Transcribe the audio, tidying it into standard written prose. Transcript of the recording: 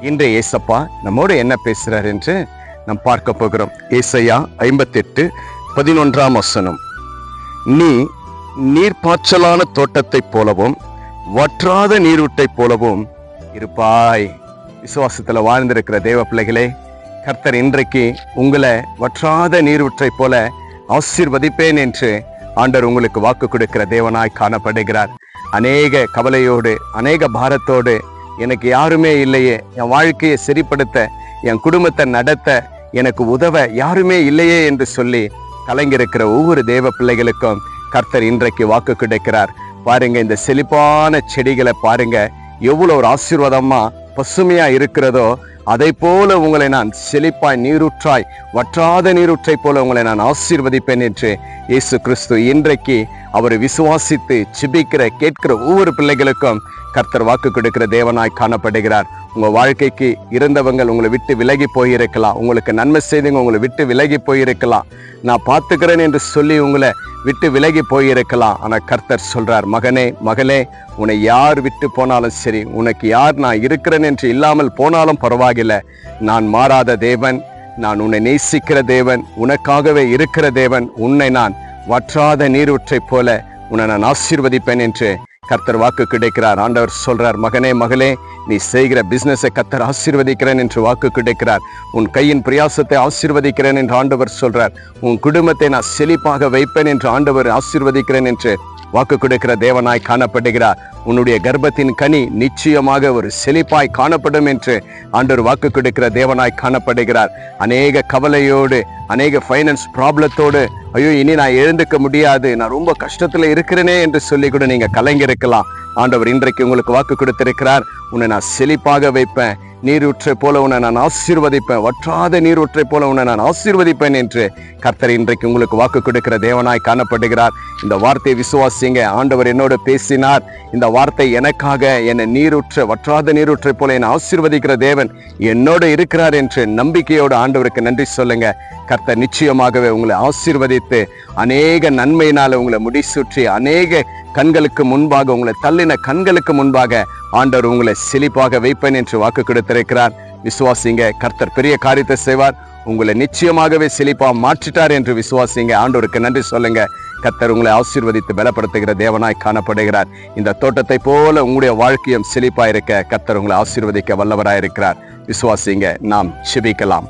இன்றைய ஏசப்பா நம்மோடு என்ன பேசுறார் என்று நாம் பார்க்க போகிறோம். ஏசாயா 58:11 நீ நீர்ப்பாய்ச்சலான தோட்டத்தைப் போலவும் வற்றாத நீரூற்றைப் போலவும் இருப்பாய். விசுவாசத்துல வாழ்ந்திருக்கிற தேவ பிள்ளைகளே, கர்த்தர் இன்றைக்கு உங்களை வற்றாத நீரூற்றைப் போல ஆசீர்வதிப்பேன் என்று ஆண்டவர் உங்களுக்கு வாக்கு கொடுக்கிற தேவனாய் காணப்படுகிறார். அநேக கவலையோடு, அநேக பாரத்தோடு, எனக்கு யாருமே இல்லையே, என் வாழ்க்கையை சரிப்படுத்த, என் குடும்பத்தை நடத்த எனக்கு உதவ யாருமே இல்லையே என்று சொல்லி கலங்கிருக்கிற ஒவ்வொரு தேவ பிள்ளைகளுக்கும் கர்த்தர் இன்றைக்கு வாக்கு கிடைக்கிறார். பாருங்க, இந்த செழிப்பான செடிகளை பாருங்க, எவ்வளவு ஒரு ஆசீர்வாதமா பசுமையா இருக்கிறதோ அதை போல உங்களை நான் செழிப்பாய் நீரூற்றாய் வற்றாத நீரூற்றை போல உங்களை நான் ஆசீர்வதிப்பேன் என்று இயேசு கிறிஸ்து இன்றைக்கு அவரை விசுவாசித்து சிபிக்கிற கேட்கிற ஒவ்வொரு பிள்ளைகளுக்கும் கர்த்தர் வாக்கு கொடுக்கிற தேவனாய் காணப்படுகிறார். உங்க வாழ்க்கைக்கு இருந்தவங்க உங்களை விட்டு விலகி போயிருக்கலாம், உங்களுக்கு நன்மை செய்தவங்க உங்களை விட்டு விலகி போயிருக்கலாம், நான் பார்த்துக்கிறேன் என்று சொல்லி உங்களை விட்டு விலகி போயிருக்கலாம். ஆனா கர்த்தர் சொல்றார், மகனே மகளே, உன்னை யார் விட்டு போனாலும் சரி, உனக்கு யார் நான் இருக்கிறேன் என்று இல்லாமல் போனாலும் பரவாயில்லை, நான் மாறாத தேவன், நான் உன்னை நேசிக்கிற தேவன், உனக்காகவே இருக்கிற தேவன், உன்னை நான் வற்றாத நீரூற்றை போல உன்னை நான் ஆசீர்வதிப்பேன் என்று கர்த்தர் வாக்கு கிடைக்கிறார். ஆண்டவர் சொல்றார், மகனே மகளே, நீ செய்கிற பிசினஸை கர்த்தர் ஆசீர்வதிக்கிறேன் என்று வாக்கு கிடைக்கிறார். உன் கையின் பிரயாசத்தை ஆசீர்வதிக்கிறேன் என்று ஆண்டவர் சொல்றார். உன் குடும்பத்தை நான் செழிப்பாக வைப்பேன் என்று ஆண்டவர் ஆசீர்வதிக்கிறேன் என்று வாக்கு கொடுக்கிற தேவனாய் காணப்படுகிறார். உன்னுடைய கர்ப்பத்தின் கனி நிச்சயமாக ஒரு செழிப்பாய் காணப்படும் என்று ஆண்டவர் வாக்கு கொடுக்கிற தேவனாய் காணப்படுகிறார். அநேக கவலையோடு, அநேக ஃபைனான்ஸ் ப்ராப்ளத்தோடு, ஐயோ இனி நான் எழுந்துக்க முடியாது, நான் ரொம்ப கஷ்டத்துல இருக்கிறேனே என்று சொல்லி கூட நீங்க கலங்கிருக்கலாம். ஆண்டவர் இன்றைக்கு உங்களுக்கு வாக்கு கொடுத்திருக்கிறார், உன்னை நான் செழிப்பாக வைப்பேன், நீரூற்றை போல உன்னை நான் ஆசீர்வதிப்பேன், வற்றாத நீரூற்றை போல உன்னை நான் ஆசீர்வதிப்பேன் என்று கர்த்தர் இன்றைக்கு உங்களுக்கு வாக்கு கொடுக்கிற தேவனாய் காணப்படுகிறார். இந்த வார்த்தையை விசுவாசிங்க. ஆண்டவர் என்னோடு பேசினார், இந்த வார்த்தை எனக்காக, என்னை நீரூற்ற வற்றாத நீரூற்றை போல என்னை ஆசீர்வதிக்கிற தேவன் என்னோடு இருக்கிறார் என்று நம்பிக்கையோடு ஆண்டவருக்கு நன்றி சொல்லுங்க. கர்த்தர் நிச்சயமாகவே உங்களை ஆசீர்வதித்து அநேக நன்மையினால உங்களை முடிசூற்றி அநேக கண்களுக்கு முன்பாக, உங்களை தள்ளின கண்களுக்கு முன்பாக ஆண்டவர் உங்களை செழிப்பாக வைப்பேன் என்று வாக்கு கொடுத்திருக்கிறார். விசுவாசிங்க, கர்த்தர் பெரிய காரியத்தை செய்வார். உங்களை நிச்சயமாகவே செழிப்பா மாற்றிட்டார் என்று விசுவாசிங்க. ஆண்டவருக்கு நன்றி சொல்லுங்க. கர்த்தர் உங்களை ஆசீர்வதித்து பலப்படுத்துகிற தேவனாய் காணப்படுகிறார். இந்த தோட்டத்தை போல உங்களுடைய வாழ்க்கையும் செழிப்பா இருக்க கர்த்தர் உங்களை ஆசீர்வதிக்க வல்லவராயிருக்கிறார். விசுவாசிங்க. நாம் செபிக்கலாம்.